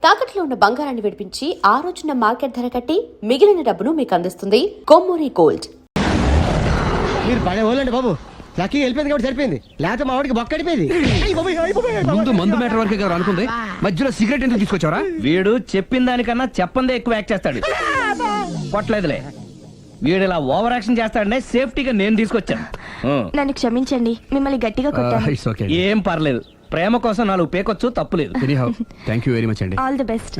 తాకట్లో ఉన్న బంగారాన్ని విడిపించి ఆ రోజున మార్కెట్ ధర కట్టి మిగిలిన డబ్బును మీకు అందిస్తుంది కొమ్మూరి గోల్డ్. మీరు పడే వాళ్ళండి బాబు, లక్కీ వెళ్ళిపోయింది కాబట్టి సరిపోయింది, లేకపోతే మా వాడికి బొక్క అడిపోయింది. ముందు మందు మ్యాటర్ వరకే కదా అనుకుంది, మధ్యలో సిగరెట్ ఎందుకు తీసుకొచ్చావరా? వీడు చెప్పిన దానికన్నా చెప్పందే ఎక్కువ యాక్ట్ చేస్తాడు. కొట్టలేదులే, వీడు ఇలా ఓవర్ యాక్షన్ చేస్తాడనే సేఫ్టీగా నేను తీసుకొచ్చాను. నన్ను క్షమించండి, మిమ్మల్ని గట్టిగా కొట్టాను. It's okay. ఏం పర్లేదు, ప్రేమ కోసం 4 పేకొచ్చు, తప్పులేదు. ఎనీహౌ థాంక్యూ వెరీ మచ్ అండి. All the best.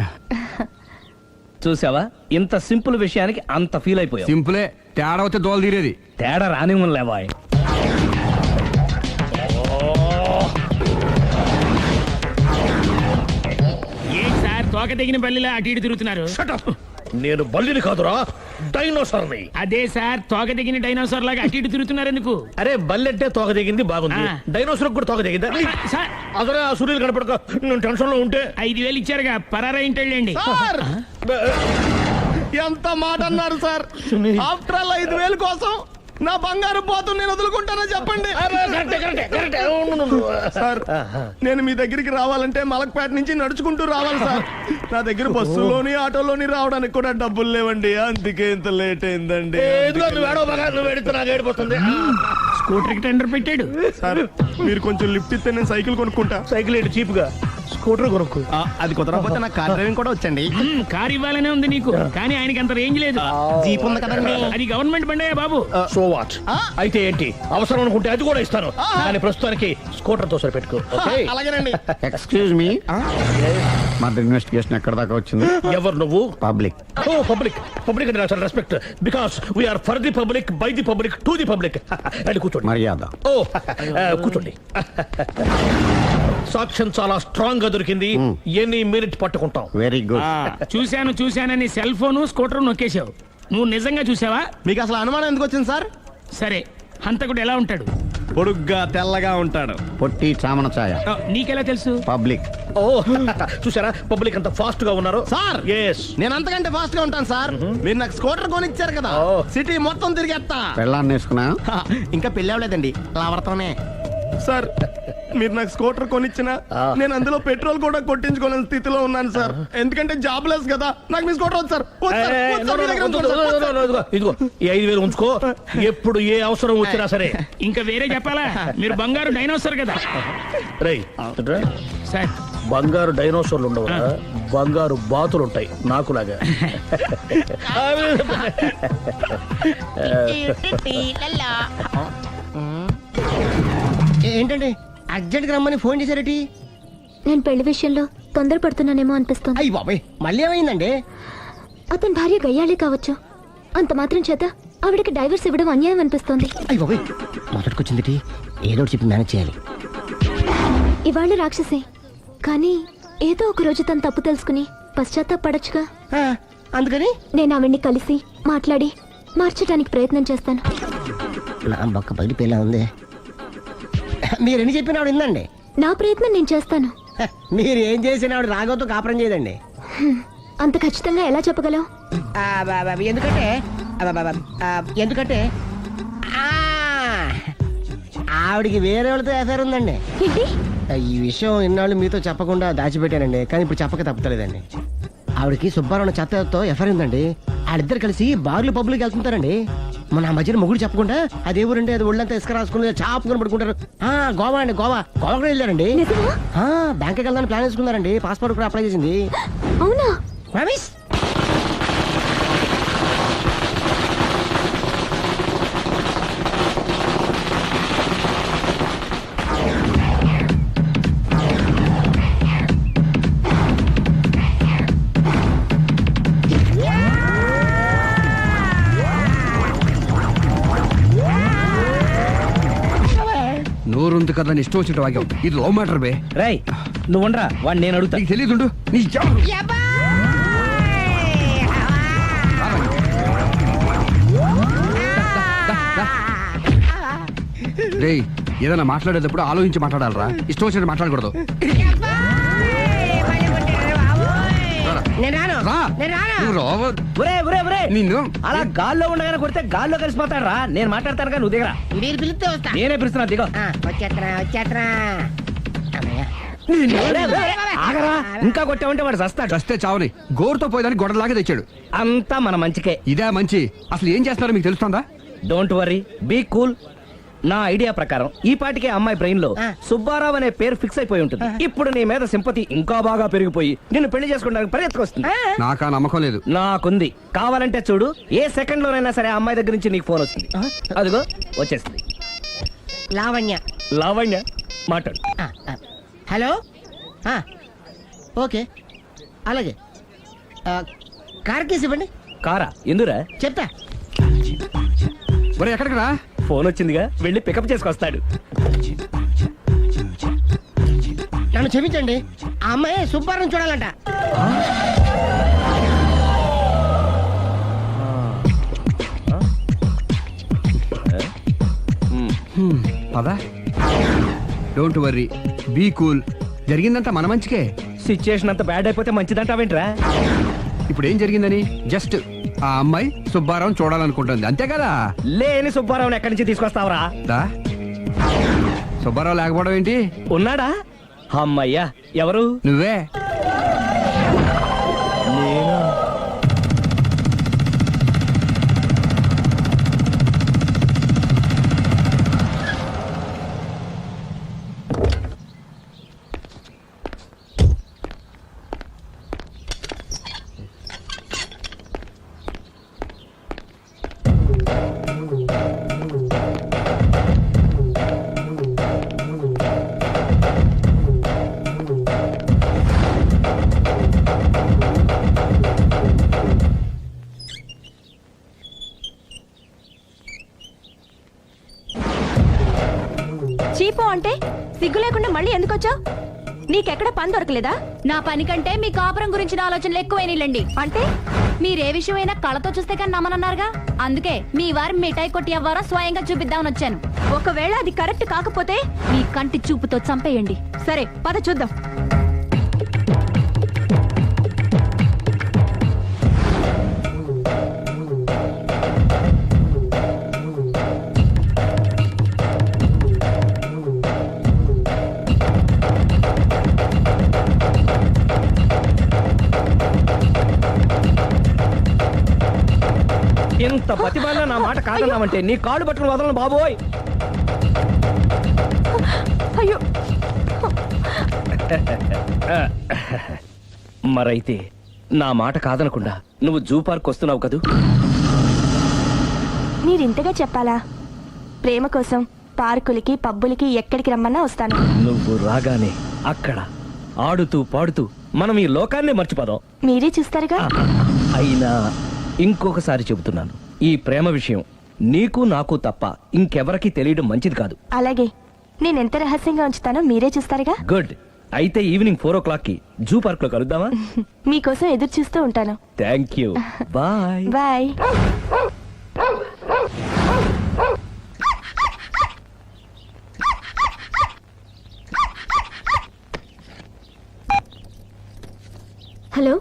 చూసావా, ఇంత సింపుల్ విషయానికి అంత ఫీల్ అయిపోయావు. సింపులే, తేడా వస్తే దోలు తీరేది. తేడా రాని లేవాయ్. సార్ తోక తెగిన బల్లిలా అటు ఇటు తిరుగుతున్నారు. నేను బల్లిని కాదురా, డైనోసార్ని. అదే సార్, తోక తెగిన డైనోసార్ లాగా అటు ఇటు తిరుగుతున్నారు ఎందుకు? అరే బల్లెట్టే తోక దిగింది బాగుంది, ఆ. డైనోసార్ కూడా తోక దిగిందా? సార్ అసలే ఆ సూర్యులు కనపడక నేను టెన్షన్ లో ఉంటే 5,000 ఇచ్చారుగా, పరారా ఇంటండి. ఎంత మాట అన్నారు సార్? ఆఫ్టర్ ఆల్ 5,000 కోసం నా బంగారు పోతు నేను వదులుకుంటానో చెప్పండి సార్. నేను మీ దగ్గరికి రావాలంటే మలక్పేట నుంచి నడుచుకుంటూ రావాలి సార్. నా దగ్గర బస్సులోని ఆటోలోని రావడానికి కూడా డబ్బులు లేవండి, అందుకే ఇంత లేట్ అయిందండి. స్కూటర్ కి టెండర్ పెట్టాడు సార్, మీరు కొంచెం లిఫ్ట్ ఇస్తే నేను సైకిల్ కొనుక్కుంటా. సైకిల్ ఏంటి చీప్ గా, స్కూటర్ కొనుక్కు. అది కుదరకపోతే నాకు కార్ డ్రైవింగ్ కూడా వచ్చండి. కార్ ఇవ్వాలనే ఉంది నీకు, కానీ ఆయనకి అంత రేంజ్ లేదు. జీప్ ఉంది కదండి. అది గవర్నమెంట్ బండే బాబు. So what? అయితే ఏంటి, అవసరం అనుకుంటే అది కూడా ఇస్తాను, కానీ ప్రస్తుతానికి స్కూటర్ తో సరిపెట్టుకో. అలాగేనండి. ఎక్స్క్యూజ్ మీ, మర్డర్ ఇన్వెస్టిగేషన్ ఎక్కడ దాకా వచ్చింది? ఎవరు నువ్వు? పబ్లిక్. ఓ పబ్లిక్. పబ్లిక్ అంటే చాలా respect, because we are for the public, by the public, to the public. అని కూర్చోండి. మర్యాద. ఓ కూర్చోండి. సాక్ష్యం చాలా స్ట్రాంగ్ గా దొరికింది, ఎన్ని మినిట్ పట్టుకుంటాం. Very good. చూశానని సెల్ ఫోను స్కూటర్ నొక్కేశావు. నువ్వు నిజంగా చూసావా? మీకు అసలు అనుమానం ఎందుకు వచ్చింది సార్? సరే, హంతకుడు ఎలా ఉంటాడు? పొడుగ్గా తెల్లగా ఉంటాడు. పొట్టి చామన ఛాయ. నీకెలా తెలుసు? పబ్లిక్. ఓ చూసారా, పబ్లిక్ అంత ఫాస్ట్ గా ఉన్నారు. సార్ ఎస్, నేను అంతకంటే ఫాస్ట్ గా ఉంటాను సార్. మీరు నాకు స్కూటర్ కొనిచ్చారు కదా, సిటీ మొత్తం తిరిగేస్తా. పెళ్ళాన్ని వేసుకున్నా? ఇంకా పెళ్లి అవ్వలేదండి, లావర్తోనే. సార్ మీరు నాకు స్కూటర్ కొనిచ్చిన నేను అందులో పెట్రోల్ కూడా కొట్టించుకోలేని స్థితిలో ఉన్నాను సార్. ఎందుకంటే జాబ్ లెస్ కదా, నాకు మీ స్కూటర్ వద్దు సార్. ఇదిగో ఈ 5,000 ఉంచుకో, ఎప్పుడు ఏ అవసరం వచ్చినా సరే. ఇంకా వేరే చెప్పాలా? మీరు బంగారు డైనోసార్ కదా. రై సార్, బంగారు డైనోసార్లు ఉండవు, బంగారు బాతులు ఉంటాయి నాకులాగా. ఏంటండి అర్జెంట్ గా రమ్మని ఫోన్ చేశారటి? నేను పెళ్లి విషయంలో తొందరపడుతున్నానేమో అనిపిస్తుంది. అయ్యి బాబాయ్, మళ్ళీ ఏమైందండి? అతని భార్య గయ్యాళే కావచ్చు, అంత మాత్రం చేత ఆవిడకి డైవర్స్ ఇవ్వడం అన్యాయం అనిపిస్తోంది. అయ్యి బాబాయ్, మొదటికొచ్చింది ఏదో ఒకటి చెప్పి మేనేజ్ చేయాలి. ఇవాళ రాక్షసే, కానీ ఏదో ఒక రోజు తను తప్పు తెలుసుకుని పశ్చాత్తాపడొచ్చుగా. అందుకని నేను ఆవిడ్ని కలిసి మాట్లాడి మార్చడానికి ప్రయత్నం చేస్తాను. నా బొక్క బయట పెళ్ళ ఉంది. మీరు ఎన్ని చెప్పిన ఆవిడ ఇందండి. నా ప్రయత్నం నేను చేస్తాను. మీరు ఏం చేసిన ఆవిడ రాగోతో కాపురం చేయదండి. అంత ఖచ్చితంగా ఎలా చెప్పగలవు? ఎందుకంటే ఎందుకంటే ఆవిడికి వేరే వాళ్ళతో ఎఫైర్ ఉందండి. ఏంటి? ఈ విషయం ఇన్నాళ్ళు మీతో చెప్పకుండా దాచిపెట్టానండి, కానీ ఇప్పుడు చెప్పక తప్పలేదండి. ఆవిడకి సుబ్బారావు చెత్తతో ఎఫైర్ ఉందండి. వాళ్ళిద్దరు కలిసి బార్లు పబ్లిక్ వెళ్తుంటారండి. మన మధ్యన మొగుడు చెప్పకుండా అదే ఊరండి, అది ఒళ్ళంతా ఇసుక రాసుకుని చాపుకొని పడుకుంటారు. గోవా అండి, గోవా కూడా వెళ్ళారండి. బ్యాంక్కి వెళ్దాని ప్లాన్ వేసుకున్నారండి, పాస్పోర్ట్ కూడా అప్లై చేసింది. అవునా? ప్రామిస్. నోరుంది కదా అని ఇష్టం వచ్చినట్టు వాగావు. ఇది లవ్ మ్యాటర్ బే. రై నువ్వు ఉండరా, వాడిని నేను అడుగుతా. నీకు తెలియదుండు. నీ రేయ్, ఏదైనా మాట్లాడేటప్పుడు ఆలోచించి మాట్లాడాలరా, ఇష్టం వచ్చినట్టు మాట్లాడకూడదు. నిన్ను అలా గాల్లో ఉండగానే కొడితే గాల్లో కలిసిపోతాడు రా. నేను మాట్లాడతాను కానీ నువ్వు దిగరా. మీరు పిలిస్తే వస్తా. నేనే పిలుస్తున్నా, దిగో. వచ్చేత్తనా. ఆగరా, ఇంకా కొట్టామంటే వాడు చస్తాడు. చస్తే చావని గోరుతో పోయేదానికి గొడవలాగా తెచ్చాడు. అంతా మన మంచికే. ఇదే మంచి. అసలు ఏం చేస్తున్నారో మీకు తెలుస్తుందా? Don't worry, be cool. నా ఐడియా ప్రకారం ఈ పాటికే అమ్మాయి బ్రెయిన్ లో సుబ్బారావు అనే పేరు ఫిక్స్ అయిపోయి ఉంటుంది. ఇప్పుడు నీ మీద సింపతి ఇంకా బాగా పెరిగిపోయి నిన్ను పెళ్లి చేసుకోవడానికి పరిగెత్తుకొస్తుంది. నాకా నమ్మకం లేదు. నాకుంది. కావాలంటే చూడు, ఏ సెకండ్ లోనైనా సరే ఆ అమ్మాయి దగ్గర నుంచి నీకు ఫోన్ వస్తుంది. అదిగో వచ్చేస్తుంది. లావణ్య. లావణ్య మాట్లాడు. హలో. ఓకే, అలాగే. కార్ కేసు ఇవ్వండి. కారా ఎందురా? చెప్తా. మరి ఎక్కడికి రా? ఫోన్ వచ్చిందిగా, వెళ్ళి పికప్ చేసుకొస్తాడు. నన్ను క్షమించండి, ఆ అమ్మాయి సుబ్బారం చూడాలంట. పదా. Don't worry, be cool. జరిగిందంతా మన మంచికే. సిచ్యుయేషన్ అంత బ్యాడ్ అయిపోతే మంచిదంటావేంట్రా? ఇప్పుడు ఏం జరిగిందని జస్ట్ ఆ అమ్మాయి సుబ్బారావు చూడాలనుకుంటుంది, అంతే కదా. లేని సుబ్బారావుని ఎక్కడి నుంచి తీసుకొస్తావురా? దా. సుబ్బారావు లేకపోవడం ఏంటి? ఉన్నాడా? అమ్మయ్యా, ఎవరు? నువ్వే. చీపో అంటే సిగ్గు లేకుండా మళ్ళీ ఎందుకు వచ్చావు? నీకెక్కడ పని దొరకలేదా? నా పని కంటే మీ కాపురం గురించిన ఆలోచనలు ఎక్కువైనాయిలండి. అంటే మీరే విషయమైనా కళ్ళతో చూస్తే కానీ నమ్మనన్నారుగా, అందుకే మీ వారు మిఠాయి కొట్టి అవ్వారో స్వయంగా చూపిద్దామని వచ్చాను. ఒకవేళ అది కరెక్ట్ కాకపోతే మీ కంటి చూపుతో చంపేయండి. సరే, పద చూద్దాం. ఇంత బతిమాలినా నా మాట కాదన్నామంటే నీ కాళ్ళు పట్టుకుని వదలను బాబోయ్. అయ్యో, మరైతే నా మాట కాదనకుండా నువ్వు జూ పార్క్ వస్తున్నావు కదూ? మీరింతగా చెప్పాలా? ప్రేమ కోసం పార్కులకి పబ్బులకి ఎక్కడికి రమ్మన్నా వస్తాను. నువ్వు రాగానే అక్కడ ఆడుతూ పాడుతూ మనం ఈ లోకాన్నే మర్చిపోదాం. మీరే చూస్తారుగా. అయినా ఇంకొకసారి చెబుతున్నాను, ఈ ప్రేమ విషయం నీకు నాకు తప్ప ఇంకెవరికి తెలియడం మంచిది కాదు. అలాగే, నేనెంత రహస్యంగా ఉంచుతానో మీరే చూస్తారుగా. గుడ్. అయితే ఈవినింగ్ 4 o'clock కి జూ పార్క్ లో కలుద్దామా? మీకోసం ఎదురు చూస్తూ ఉంటాను. Thank you. Bye. Bye. Hello,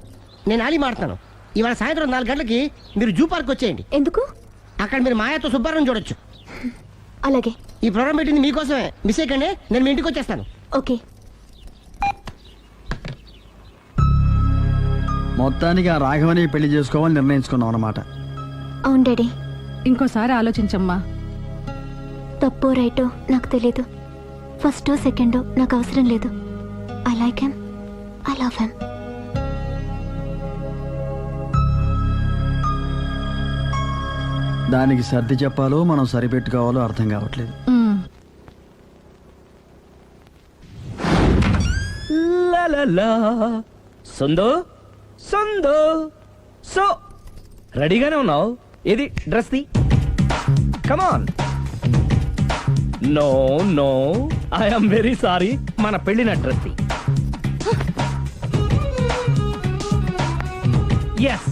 నేను ఆలి మాడతాను. ఇవాళ సాయంత్రం 4 గంటలకి మీరు జూ పార్క్ వచ్చేయండి. ఎందుకు? అక్కడ మీరు మాయాతో సుబ్బారావు చూడొచ్చు. అలాగే. ఈ ప్రోగ్రామ్ పెట్టింది మీకోసమే. మిస్ అయ్యకండి, నేను మీ ఇంటికి వచ్చేస్తాను. ఓకే. మొత్తానికి ఆ రాఘవని పెళ్లి చేసుకోవాలని నిర్ణయించుకున్నాం అన్నమాట. అవును డాడీ. ఇంకోసారి ఆలోచించమ్మా. తప్పో రైటో నాకు తెలీదు. ఫస్టో సెకండో నాకు అవసరం లేదు. I like him, I love him. దానికి సర్ది చెప్పాలో మనం సరిపెట్టుకోవాలో అర్థం కావట్లేదు. లలలా. సందో సందో సో రెడీగానే ఉన్నావు? ఇది డ్రెస్ ది. Come on. No no, I'm very sorry. మన పెళ్లిన డ్రెస్ ది. Yes,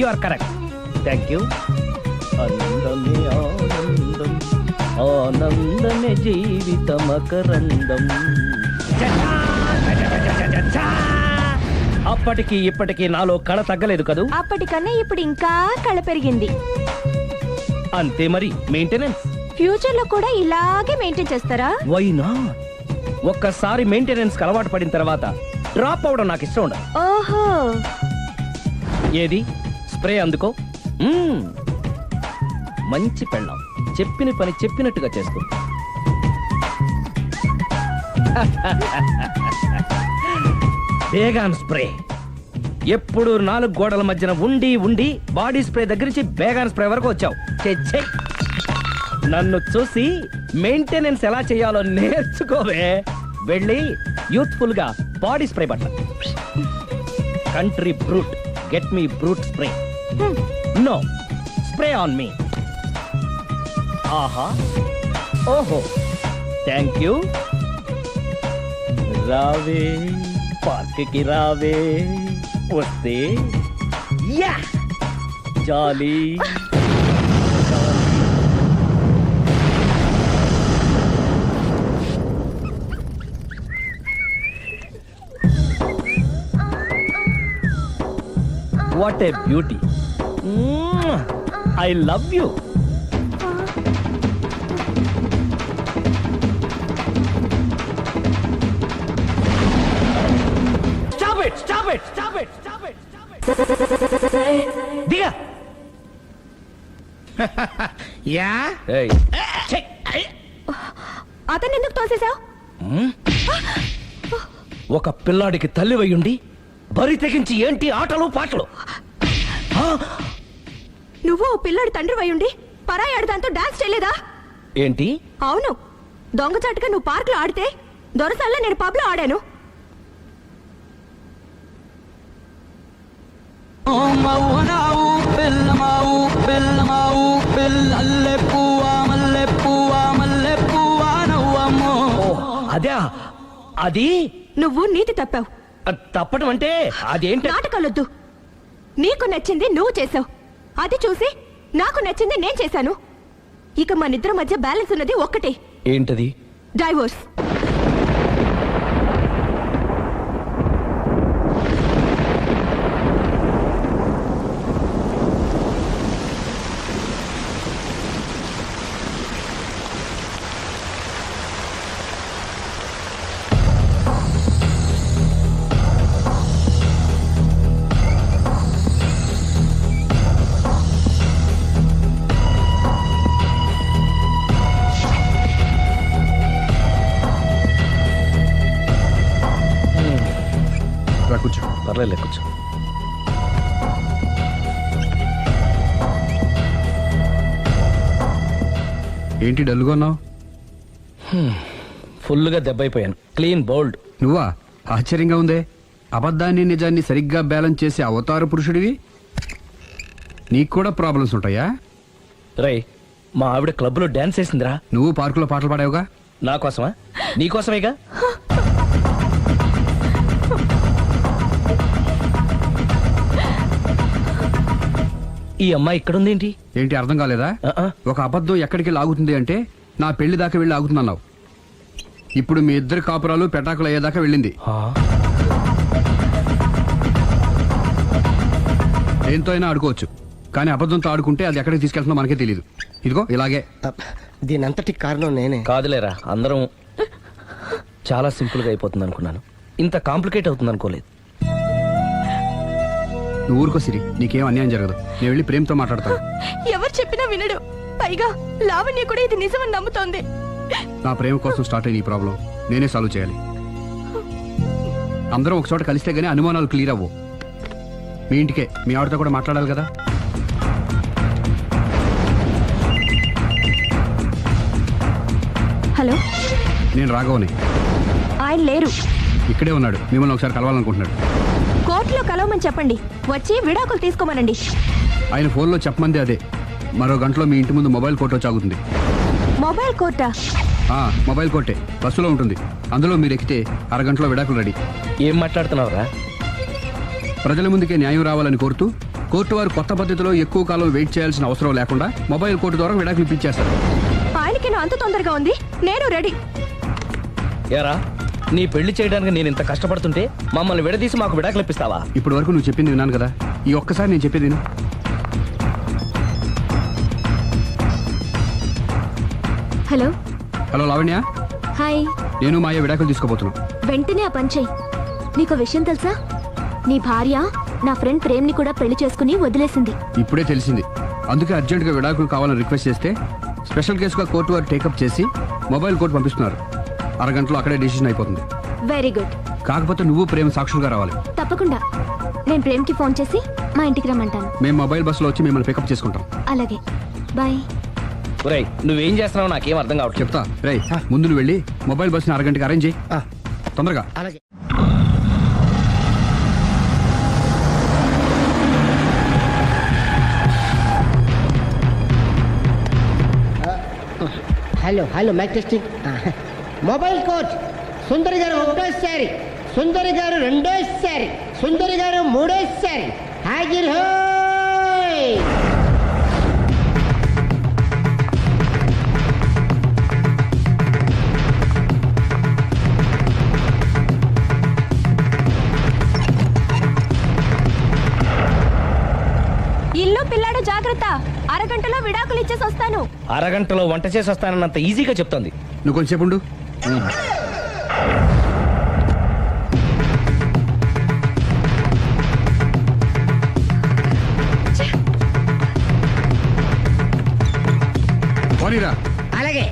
you are correct. Thank you. ఆనందమే ఆనందం, ఆనందమే జీవితమకరందం. అప్పటికి ఇప్పటికి నాలో కళ తగ్గలేదు కదూ? అప్పటికన్నా ఇప్పుడు ఇంకా కళ పెరిగింది. అంతే మరి, మెయింటెనెన్స్. ఫ్యూచర్ లో కూడా ఇలాగే మెయింటైన్ చేస్తారా? Why not? ఒక్కసారి మెయింటెనెన్స్ అలవాటు పడిన తర్వాత డ్రాప్ అవడం నాకు ఇష్టం ఉండదు. ఓహో, ఏది స్ప్రే అందుకో. మంచి పెళ్ళాం, చెప్పిన పని చెప్పినట్టుగా చేస్తుంది. బేగాన్ స్ప్రే ఎప్పుడు 4 గోడల మధ్యన ఉండి ఉండి బాడీ స్ప్రే దగ్గర నుంచి బేగాన్ స్ప్రే వరకు వచ్చావు. ఛే, ఛే. నన్ను చూసి మెయింటెనెన్స్ ఎలా చేయాలో నేర్చుకోవే. వెళ్ళి యూత్ఫుల్ గా బాడీ స్ప్రే బట్ట. Country Brut, get me Brut spray. No, spray on me. ఆహా, ఓహో, థ్యాంక్ యూ. రావే పార్క్ కి రావే, వస్తే యా jolly. What a beauty. I love you. Stop it! Stop it! Stop it! Stop it! Stop it! దిగా. Yeah ఏయ్, ఛే. అతను ఎందుకు తోసేశావు? ఒక పిల్లాడికి తల్లివయ్యుండి బరి తెగించి ఏంటి ఆటలు పాటలు? నువ్వు ఓ పిల్లాడి తండ్రి అయ్యుండి పరాయాడు దాంతో డాన్స్ చేయలేదా? ఏంటి? అవును, దొంగచాటుగా నువ్వు పార్క్ లో ఆడితే దొరసల్లా నేను పబ్ లో ఆడాను. అదే అది నువ్వు నీతి తప్పావు. తప్పడం అంటే అదేంటి? నాటకాలొద్దు. నీకు నచ్చింది నువ్వు చేసావు, అది చూసి నాకు నచ్చింది నేను చేశాను. ఇక మనిద్దరి మధ్య బ్యాలెన్స్ ఉన్నది ఒక్కటే, ఏంటది? డైవోర్స్. కూర్చో. పర్లేదు, కూర్చో. ఏంటి డల్గా ఉన్నావు? ఫుల్గా దెబ్బైపోయాను. Clean bowled. నువ్వా? ఆశ్చర్యంగా ఉందే. అబద్ధాన్ని నిజాన్ని సరిగ్గా బ్యాలెన్స్ చేసే అవతార పురుషుడివి. నీకు కూడా ప్రాబ్లమ్స్ ఉంటాయా? రై, మా ఆవిడ క్లబ్ లో డాన్స్ వేసిందిరా. నువ్వు పార్కులో పాటలు పాడావుగా. నా కోసమా? నీ కోసమేగా. ఈ అమ్మాయి ఇక్కడుందేంటి? ఏంటి అర్థం కాలేదా? ఒక అబద్ధం ఎక్కడికి లాగుతుంది అంటే నా పెళ్లి దాకా వెళ్ళి ఆగుతుందన్నావు. ఇప్పుడు మీ ఇద్దరు కాపురాలు పెటాకులు అయ్యేదాకా వెళ్ళింది. దేంతో అయినా ఆడుకోవచ్చు, కానీ అబద్ధంతో ఆడుకుంటే అది ఎక్కడికి తీసుకెళ్తుందో మనకే తెలియదు. ఇదిగో ఇలాగే. దీని అంతటి కారణం నేనే. కాదులేరా, అందరం చాలా సింపుల్ గా అయిపోతుంది అనుకున్నాను. ఇంత కాంప్లికేట్ అవుతుంది అనుకోలేదు. నువ్వు ఊరుకో సిరి, నీకేం అన్యాయం జరగదు. నేను వెళ్ళి ప్రేమతో మాట్లాడతాను. ఎవరు చెప్పినా వినడు. పైగా లావణ్య కూడా ఇది నిజమని నమ్ముతోంది. నా ప్రేమ కోసం స్టార్ట్ అయిన ఈ ప్రాబ్లం నేనే సాల్వ్ చేయాలి. అందరం ఒక చోట కలిస్తే గానీ అనుమానాలు క్లియర్ అవ్వు. మీ ఇంటికే, మీ ఆవిడతో కూడా మాట్లాడాలి కదా. హలో, నేను రాఘవని. ఆయన లేరు. ఇక్కడే ఉన్నాడు, మిమ్మల్ని ఒకసారి కలవాలనుకుంటున్నాడు. కోర్టులో కలవమని చెప్పండి, వచ్చి విడాకులు తీసుకోమనండి. ఆయన ఫోన్లో చెప్పమంది అదే. మరో గంటలో మీ ఇంటి ముందు మొబైల్ కోర్టు వచ్చి ఆగుతుంది. మొబైల్ కోర్టా? మొబైల్ కోర్టే, బస్సులో ఉంటుంది. అందులో మీరు ఎక్కితే అరగంటలో విడాకులు రెడీ. ఏం మాట్లాడుతున్నావురా? ప్రజల ముందుకే న్యాయం రావాలని కోరుతూ కోర్టు వారు కొత్త పద్ధతిలో ఎక్కువ కాలం వెయిట్ చేయాల్సిన అవసరం లేకుండా మొబైల్ కోర్టు ద్వారా విడాకులు ఇప్పించేస్తారు. ఆయనకి అంత తొందరగా ఉంది, నేను రెడీ. ఏరా, నీ పెళ్లి చేయడానికి నేను ఇంత కష్టపడుతుంటే మమ్మల్ని విడదీసి మాకు విడాకులు ఇప్పిస్తావా? ఇప్పటి వరకు నువ్వు చెప్పింది విన్నాను కదా, ఈ ఒక్కసారి నేను చెప్పేది విను. హలో. హలో లావణ్య. హాయ్. నేను మాయ విడాకులు తీసుకోబోతున్నాం. వెంటనే ఆ పని చెయ్యి. నీకు విషయం తెలుసా? నీ భార్య నా ఫ్రెండ్ ప్రేమ్ని కూడా పెళ్లి చేసుకుని వదిలేసింది. ఇప్పుడే తెలిసింది. అందుకే అర్జెంటుగా విడాకులు కావాలని రిక్వెస్ట్ చేస్తే స్పెషల్ కేసుగా కోర్టు వారు టేకప్ చేసి మొబైల్ కోర్టు పంపిస్తున్నారు. అరగంటలో అక్కడే డిసిషన్ అయిపోతుంది. Very good. కాకపోతే నువ్వు ప్రేమ సాక్షులుగా రావాలి. తప్పకుండా. నేను ప్రేమ్కి ఫోన్ చేసి మా ఇంటికి రమ్మంటాను. మేము మొబైల్ బస్సులో వచ్చి మిమ్మల్ని పికప్ చేసుకుంటాం. అలాగే, బాయ్. ఒరేయ్ నువ్వేం చేస్తున్నావు నాకేం అర్థం కావట్లేదు. చెప్తా. రేయ్ ముందు నువ్వు వెళ్ళి మొబైల్ బస్సుని అరగంటకి అరేంజ్ చేయి. తొందరగా. అలాగే. Hello hello mike testing. Mobile coach Sundari గారు ఒకటోసారి, సుందరి గారు రెండోసారి, సుందరి గారు మూడోసారి. హాజర్ హోయ్. ఇల్లు పిల్లాడు జాగ్రత్త. అరగంటలో విడాకులు ఇచ్చేసి వస్తాను. అరగంటలో వంట చేసి వస్తానన్నంత ఈజీగా చెప్తోంది. నువ్వు కొంచెంసేపు ఉండు. పోనీరా. అలాగే.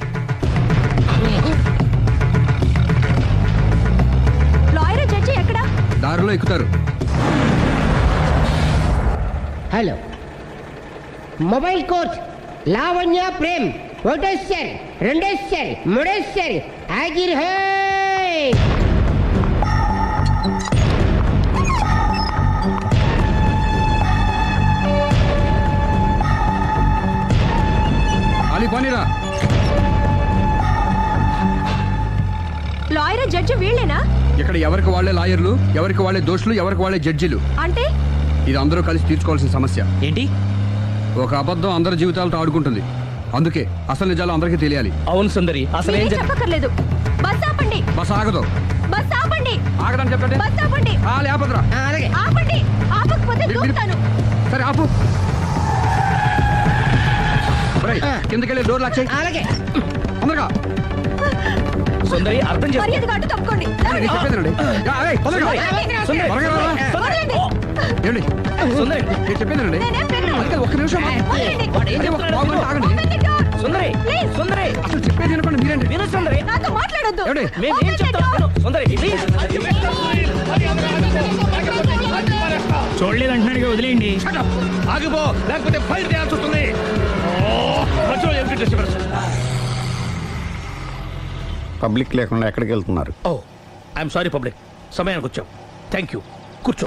లాయర్ జడ్జి ఎక్కడా? దారిలో ఎక్కుతారు. Hello mobile coach Lavanya Prem ఒకటోసారి, రెండోసారి, మూడోసారి. హాజర్ హోయ్. అలీ పోనీరా. లాయర్ జడ్జి వీళ్ళేనా? ఇక్కడ ఎవరికి వాళ్ళే లాయర్లు, ఎవరికి వాళ్ళే దోషులు, ఎవరికి వాళ్ళే జడ్జిలు. అంటే ఇది అందరూ కలిసి తీర్చుకోవాల్సిన సమస్య. ఏంటి? ఒక అబద్ధం అందరి జీవితాలతో ఆడుకుంటుంది. అందుకే అసలు నిజాలు అందరికీ తెలియాలి. అవును సుందరి, అసలు ఏం మీరేం చెప్పక్కర్లేదు. బస్ ఆపండి. బస్ ఆగదు. బస్ ఆపండి. ఆగదని చెప్పండి. బస్ ఆపండి. లేపద్రా. అలాగే. ఆపండి. ఆపకపోతే దూకుతాను. సరే ఆపు. కిందకెళ్ళి డోర్ లాక్ చేయి. అలాగే. తొందరగా. సుందరి అర్థం చేసుకో. మర్యాదగా అడ్డు తప్పుకోండి. నేను చెప్పేదేనండి. తొందరగా. సుందరి. త్వరగా రారా. వదలండి. ఏమండి? సుందరి. నేను చెప్పేదేనండి. నేనేం వినను. అందుకే ఒక్క నిమిషం. వదలండి. అదే ఒక పావు గంట ఆగండి. Open the door. Sundari. Please. సుందరి. అసలు చెప్పేది వినపండి మీరేంటి? విను సుందరి. నాతో మాట్లాడొద్దు. ఏమండి? మేము ఏం Open the చెప్తాం door. విను. సుందరి ప్లీజ్. చూడలేదంటున్నాడుగా, వదిలేయండి. ఆగిపో, లేకపోతే ఫైర్ చేయాల్సి వస్తుంది. మధ్యలో ఏమిటి డిస్టర్బెన్స్? పబ్లిక్ లేకుండా ఎక్కడికి వెళ్తున్నారు? ఓ ఐఎమ్ సారీ పబ్లిక్, సమయానికి వచ్చాం. Thank you. కూర్చో.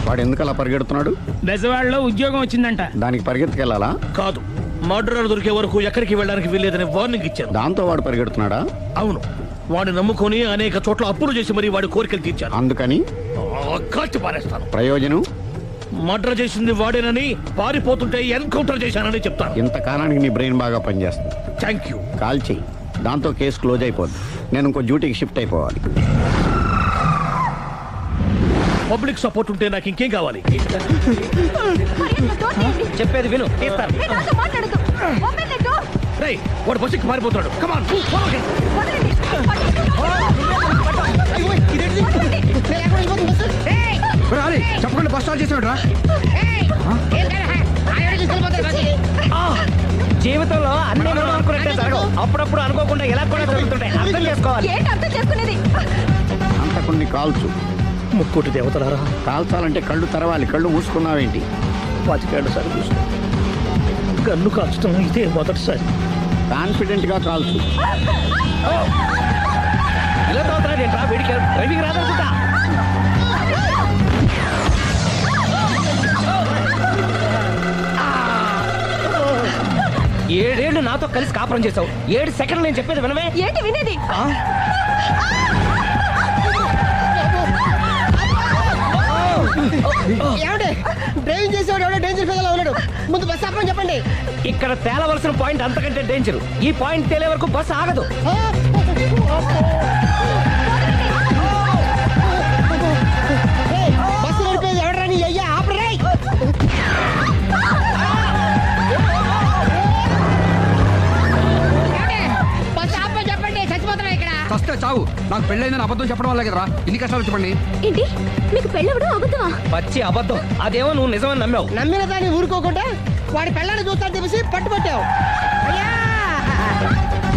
వాడు ఎందుకు అలా పరిగెడుతున్నాడు? బెజవాడలో ఉద్యోగం వచ్చిందంట. దానికి పరిగెత్తుకెళ్ళాలా? కాదు, మర్డరర్ దొరికే వరకు ఎక్కడికి వెళ్ళడానికి వీల్లేదని వార్నింగ్ ఇచ్చాను. దాంతో వాడు పరిగెడుతున్నాడా? అవును, వాడిని నమ్ముకొని అనేక చోట్ల అప్పులు చేసి మరీ వాడి కోరికలు తీర్చాను. అందుకని కాల్చి పారేస్తాను. ప్రయోజనం? మర్డర్ చేసింది వాడేనని, పారిపోతుంటే ఎన్కౌంటర్ చేశానని చెప్తాను. ఇంతకాలానికి నీ బ్రెయిన్ బాగా పనిచేస్తుంది. Thank you. కాల్ చెయ్యి, దాంతో కేసు క్లోజ్ అయిపోద్ది. నేను ఇంకో డ్యూటీకి షిఫ్ట్ అయిపోవాలి. పబ్లిక్ సపోర్ట్ ఉంటే నాకు ఇంకేం కావాలి? మర్యాదగా door తీయండి. చెప్పేది విను. తీస్తాను. మీరు నాతో మాట్లాడొద్దు. Open the door. రేయ్, వాడు బస్సుకి పారిపోతాడు. కమాన్. వదలండి. రాలి చెప్పకుండా బస్ స్టార్ట్ చేసాడు రా. జీవితంలో అన్ని మనం అనుకున్నట్టే జరగవు. అప్పుడప్పుడు అనుకోకుండా ఎలా కూడా జరుగుతుంటాయి. అర్థం చేసుకోవాలి. ఏంటి అర్థం చేసుకునేది? అంతకుని కాల్చు. ముక్కోటి దేవతలారా, కాల్చాలంటే కళ్ళు తెరవాలి. కళ్ళు మూసుకున్నావేంటి? 25 సార్లు చూసిన గన్ను కాల్చడం ఇదే మొదటిసారి. కాన్ఫిడెంట్ గా కాల్చు. ఇలా తోతున్నాడు ఏంట్రా? వీడికి డ్రైవింగ్ రాదనుకుంటా. ఏడేళ్లు నాతో కలిసి కాపురం చేసావు. 7 సెకండ్లు నేను చెప్పేది వినవే. ఏంటి వినేది? ఏమంటే డ్రైవింగ్ చేసేవాడు ఎవడో డేంజర్ ఫీల్ ఉన్నాడు. ముందు బస్ ఆపమని చెప్పండి. ఇక్కడ తేలవలసిన పాయింట్ అంతకంటే డేంజర్. ఈ పాయింట్ తేలే వరకు బస్సు ఆగదు. బస్సు నడిపేది ఎవడరాని అయ్యా ఆపరే. బస్ ఆపమని చెప్పండి, చచ్చిపోతున్నా ఇక్కడ. చస్తే నాకు పెళ్ళైందని అబద్ధం చెప్పడం వల్ల కదరా ఇన్ని కష్టాలు చెప్పండి. ఏంటి మీకు పెళ్ళవడం అబద్ధమా? పచ్చి అబద్ధం. అదేమో నువ్వు నిజమని నమ్మావు. నమ్మిన దాన్ని ఊరుకోకుండా వాడి పెళ్ళాన్ని చూస్తాను చెప్పేసి పట్టుబట్టావు. అయ్యా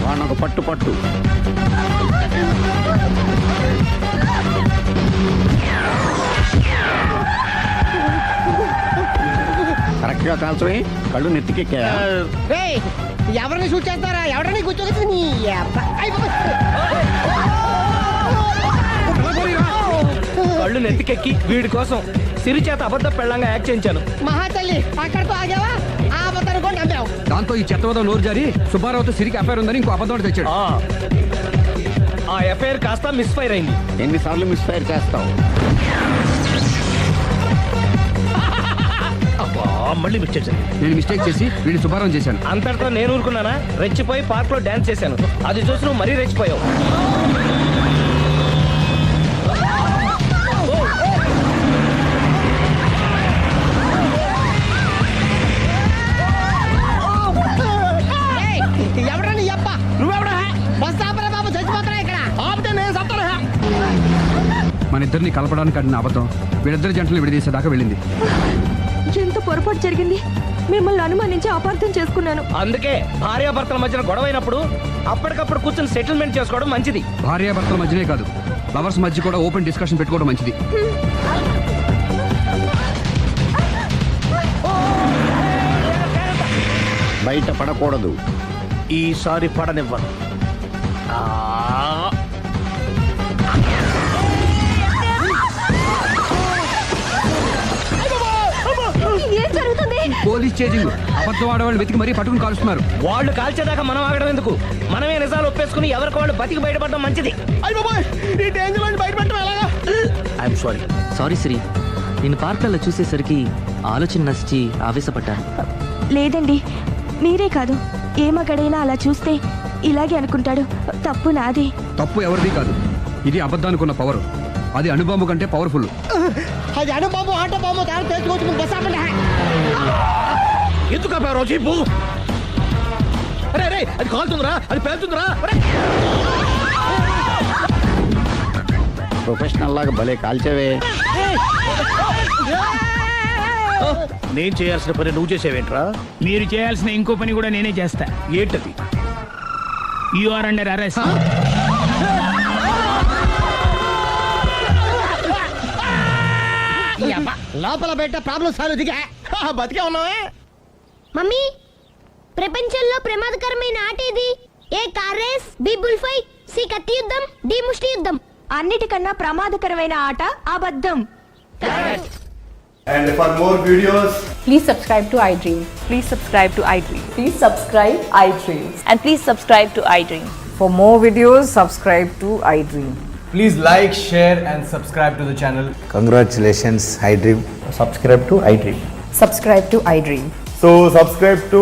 వాడినొక పట్టు పట్టు. కరెక్ట్గా కాల్చవి, కళ్ళు నెత్తికెక్కా. రేయ్, ఎవరిని షూట్ చేస్తారా? ఎవరిని కూర్చోగచ్చు నీ అబ్బా. అయ్ బాబోయ్. కళ్ళు నెత్తికెక్కి వీడి కోసం సిరి చేత అబద్ధ పెళ్ళంగా యాక్ట్ చేయించాను. మహాతల్లి అక్కడితో ఆగావా? ఆ అబద్ధాన్ని కూడా నమ్మావు. దాంతో ఈ చెత్తవదో నోరు జారి సుబ్బారావుతో సిరికి అఫైర్ ఉందని ఇంకో అబద్ధం తెచ్చాడు. ఆ ఎఫ్ఐఆర్ కాస్త మిస్ఫైర్ అయింది. ఎన్నిసార్లు మిస్ఫైర్ చేస్తావు? మళ్ళీ మిస్ చేశాను. నేను మిస్టేక్ చేసి వీడిని సుబ్బారావు చేశాను. అంతటితో నేను ఊరుకున్నానా? రెచ్చిపోయి పార్క్ లో డాన్స్ చేశాను. అది చూసి నువ్వు మరీ రెచ్చిపోయావు. ఎవరా నీ అబ్బా? నువ్వెవడా? బస్ ఆపరా బాబు, చచ్చిపోతారా ఇక్కడ? ఆపితే నేను చస్తాను. మన ఇద్దరిని కలపడానికి ఆడిన అబద్ధం వీళ్ళిద్దరి జంటలు విడదీసేదాకా వెళ్ళింది. ఎంత పొరపాటు జరిగింది. మిమ్మల్ని అనుమానించి అపార్థం చేసుకున్నాను. అందుకే భార్యాభర్తల మధ్యన గొడవైనప్పుడు అప్పటికప్పుడు కూర్చొని సెటిల్మెంట్ చేసుకోవడం మంచిది. భార్యాభర్తల మధ్యనే కాదు, లవర్స్ మధ్య కూడా ఓపెన్ డిస్కషన్ పెట్టుకోవడం మంచిది. బయట పడకూడదు. ఈసారి పడనివ్వను. ఏం జరుగుతుంది? Police chasing. అబద్ధం ఆడవాళ్ళు వెతికి మరీ పట్టుకుని కాలుస్తున్నారు. వాళ్ళు కాల్చేదాకా మనం ఆగడం ఎందుకు? మనమే నిజాలు ఒప్పేసుకుని ఎవరికి వాళ్ళు బతికి బయటపడడం మంచిది. అయ్య బాబోయ్, ఈ డేంజర్ నుంచి బయటపడటం ఎలాగా? I'm sorry. సారీ శ్రీ, నేను పార్కులలో చూసేసరికి ఆలోచన నచ్చి ఆవేశపడ్డాను. లేదండి, మీరే కాదు, ఏ మగాడైనా అలా చూస్తే ఇలాగే అనుకుంటాడు. తప్పు నాది. తప్పు ఎవరిది కాదు. ఇది అబద్ధానికి పవర్. అది అణుబాంబు కంటే పవర్ఫుల్. అది అణుబాంబు, ఆట బాంబు దాని తెచ్చుకోవచ్చు. బస్ ఆపండి. ఎందుకు ఆపావు జీపు? అరే అరే, అది కాలుతుందిరా, అది పేలుతుందిరా. ప్రొఫెషనల్ లాగా భలే కాల్చవే. నేను చేయాల్సిన పని నువ్వు చేసేవేంట్రా? మీరు చేయాల్సిన ఇంకో పని కూడా నేనే చేస్తా. ఏంటది? You are under arrest. లోపల బయట ప్రాబ్లమ్ సాల్వ్ దిగా బతికే ఉన్నావే. మమ్మీ, ప్రపంచంలో ప్రమాదకరమైన ఆట ఏది? A car race, B bull fight, C కత్తి యుద్ధం, డి ముష్టి యుద్ధం. అన్నిటికన్నా ప్రమాదకరమైన ఆట అబద్ధం. And for more videos, Please subscribe to iDream. Please subscribe to iDream. Please subscribe iDream. And please subscribe to iDream. For more videos, subscribe to iDream. please like, share and subscribe to the channel. Congratulations, iDream. Subscribe to iDream. Subscribe to iDream. So subscribe to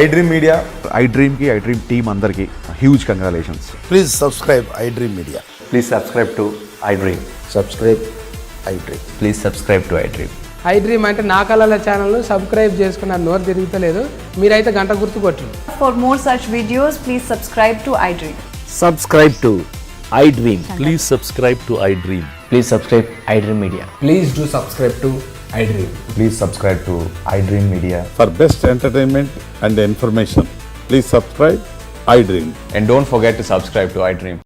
iDream Media. iDream ki iDream team andarki huge congratulations. Please subscribe iDream Media. Please subscribe to iDream. Subscribe iDream. Please subscribe to iDream. iDream అంటే నా కళల ఛానల్ను subscribe చేసుకున్న నోరు తిరుగుతలేదు. మీరైతే గంట గుర్తు కొట్టండి. For more such videos, please subscribe to iDream. Subscribe to iDream. Please subscribe to iDream. Please subscribe iDream Media. Please do subscribe to iDream. Please subscribe to iDream Media. For best entertainment and information, please subscribe iDream. And don't forget to subscribe to iDream.